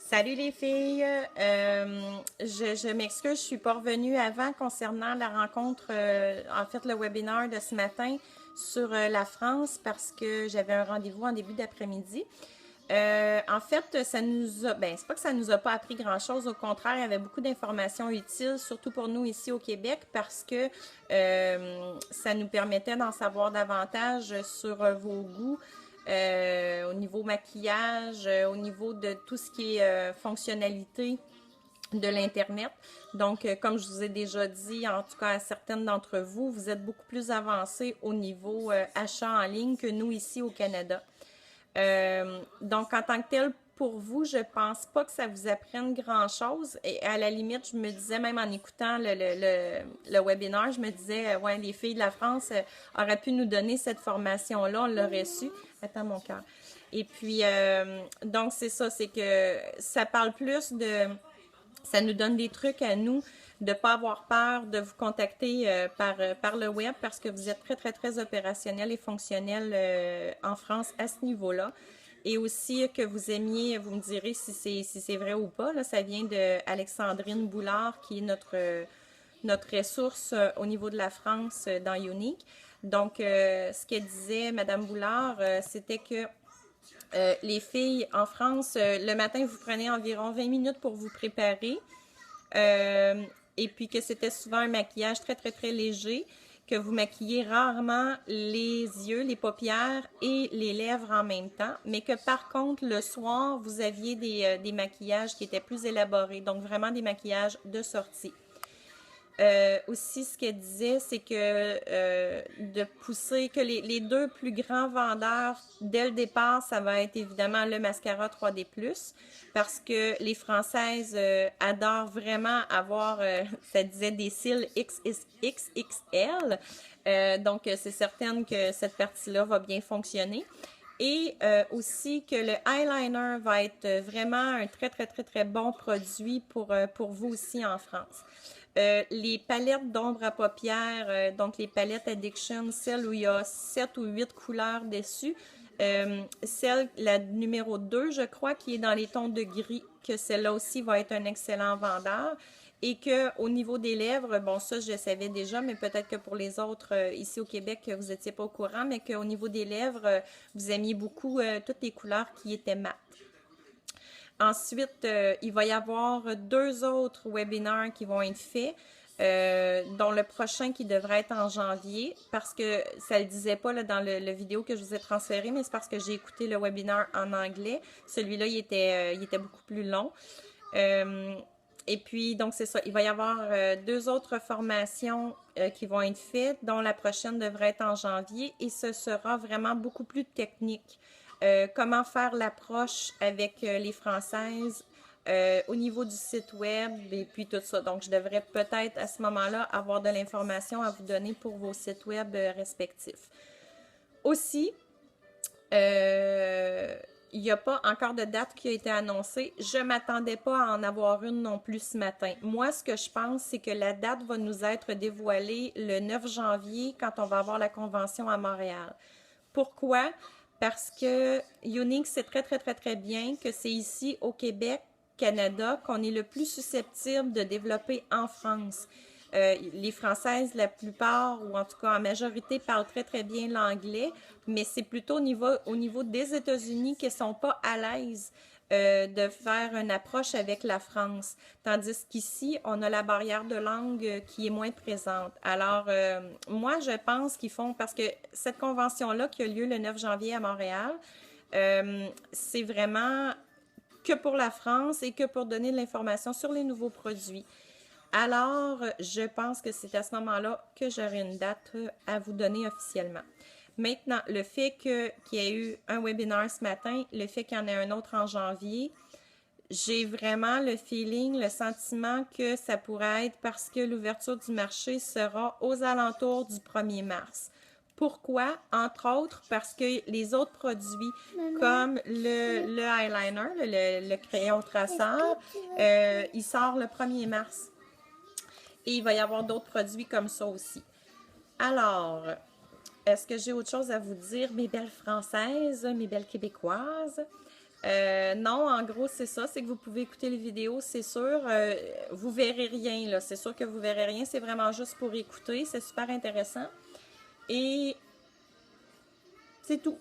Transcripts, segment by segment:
Salut les filles. Je m'excuse, je suis pas revenue avant concernant la rencontre, en fait le webinaire de ce matin sur la France parce que j'avais un rendez-vous en début d'après-midi. En fait, ça nous a, ben c'est pas que ça nous a pas appris grand-chose, au contraire, il y avait beaucoup d'informations utiles, surtout pour nous ici au Québec, parce que ça nous permettait d'en savoir davantage sur vos goûts, au niveau maquillage, au niveau de tout ce qui est fonctionnalité de l'Internet. Donc, comme je vous ai déjà dit, en tout cas à certaines d'entre vous, vous êtes beaucoup plus avancés au niveau achat en ligne que nous ici au Canada. Donc, en tant que tel, pour vous, je pense pas que ça vous apprenne grand-chose. Et à la limite, je me disais, même en écoutant le webinaire, je me disais, ouais, les filles de la France auraient pu nous donner cette formation-là, on l'aurait su. Attends, mon cœur. Et puis, donc, c'est ça, c'est que ça parle plus de ça nous donne des trucs à nous de ne pas avoir peur de vous contacter par le web parce que vous êtes très, très, très opérationnel et fonctionnel en France à ce niveau-là. Et aussi que vous aimiez, vous me direz si c'est vrai ou pas, là, ça vient de Alexandrine Boulard qui est notre ressource au niveau de la France dans Unique. Donc, ce qu'elle disait, Madame Boulard, c'était que les filles en France, le matin, vous prenez environ 20 minutes pour vous préparer. Euh, et puis que c'était souvent un maquillage très, très, très léger, que vous maquillez rarement les yeux, les paupières et les lèvres en même temps, mais que par contre, le soir, vous aviez des maquillages qui étaient plus élaborés, donc vraiment des maquillages de sortie. Aussi, ce qu'elle disait, c'est que de pousser, que les deux plus grands vendeurs dès le départ, ça va être évidemment le mascara 3D+, parce que les Françaises adorent vraiment avoir, ça disait, des cils XXL. Donc, c'est certain que cette partie-là va bien fonctionner. Et aussi que le eyeliner va être vraiment un très, très, très, très bon produit pour vous aussi en France. Les palettes d'ombre à paupières, donc les palettes Addiction, celles où il y a 7 ou 8 couleurs dessus, celle, la numéro 2, je crois, qui est dans les tons de gris, que celle-là aussi va être un excellent vendeur. Et que au niveau des lèvres, bon, ça, je le savais déjà, mais peut-être que pour les autres ici au Québec, vous n'étiez pas au courant, mais qu'au niveau des lèvres, vous aimiez beaucoup toutes les couleurs qui étaient mates. Ensuite, il va y avoir deux autres webinaires qui vont être faits, dont le prochain qui devrait être en janvier, parce que ça le disait pas là, dans le vidéo que je vous ai transféré, mais c'est parce que j'ai écouté le webinaire en anglais. Celui-là, il était beaucoup plus long. Euh, et puis, donc, c'est ça. Il va y avoir deux autres formations qui vont être faites, dont la prochaine devrait être en janvier, et ce sera vraiment beaucoup plus technique. Comment faire l'approche avec les Françaises au niveau du site web et puis tout ça. Donc, je devrais peut-être à ce moment-là avoir de l'information à vous donner pour vos sites web respectifs. Aussi, il n'y a pas encore de date qui a été annoncée. Je ne m'attendais pas à en avoir une non plus ce matin. Moi, ce que je pense, c'est que la date va nous être dévoilée le 9 janvier quand on va avoir la convention à Montréal. Pourquoi? Parce que Unix sait très, très, très, très bien que c'est ici au Québec, Canada, qu'on est le plus susceptible de développer en France. Les Françaises, la plupart, ou en tout cas en majorité, parlent très, très bien l'anglais, mais c'est plutôt au niveau des États-Unis qu'elles ne sont pas à l'aise de faire une approche avec la France. Tandis qu'ici, on a la barrière de langue qui est moins présente. Alors, moi, je pense qu'ils font, parce que cette convention-là qui a lieu le 9 janvier à Montréal, c'est vraiment que pour la France et que pour donner de l'information sur les nouveaux produits. Alors, je pense que c'est à ce moment-là que j'aurai une date à vous donner officiellement. Maintenant, le fait qu'il y ait eu un webinaire ce matin, le fait qu'il y en ait un autre en janvier, j'ai vraiment le feeling, le sentiment que ça pourrait être parce que l'ouverture du marché sera aux alentours du 1er mars. Pourquoi? Entre autres, parce que les autres produits, comme le eyeliner, le crayon traçeur, il sort le 1er mars. Et il va y avoir d'autres produits comme ça aussi. Alors, est-ce que j'ai autre chose à vous dire, mes belles Françaises, mes belles Québécoises? Non, en gros, c'est ça. C'est que vous pouvez écouter les vidéos, c'est sûr. Vous verrez rien, là. C'est sûr que vous verrez rien. C'est vraiment juste pour écouter. C'est super intéressant. Et c'est tout.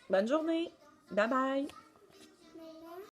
Bonne journée. Bye bye.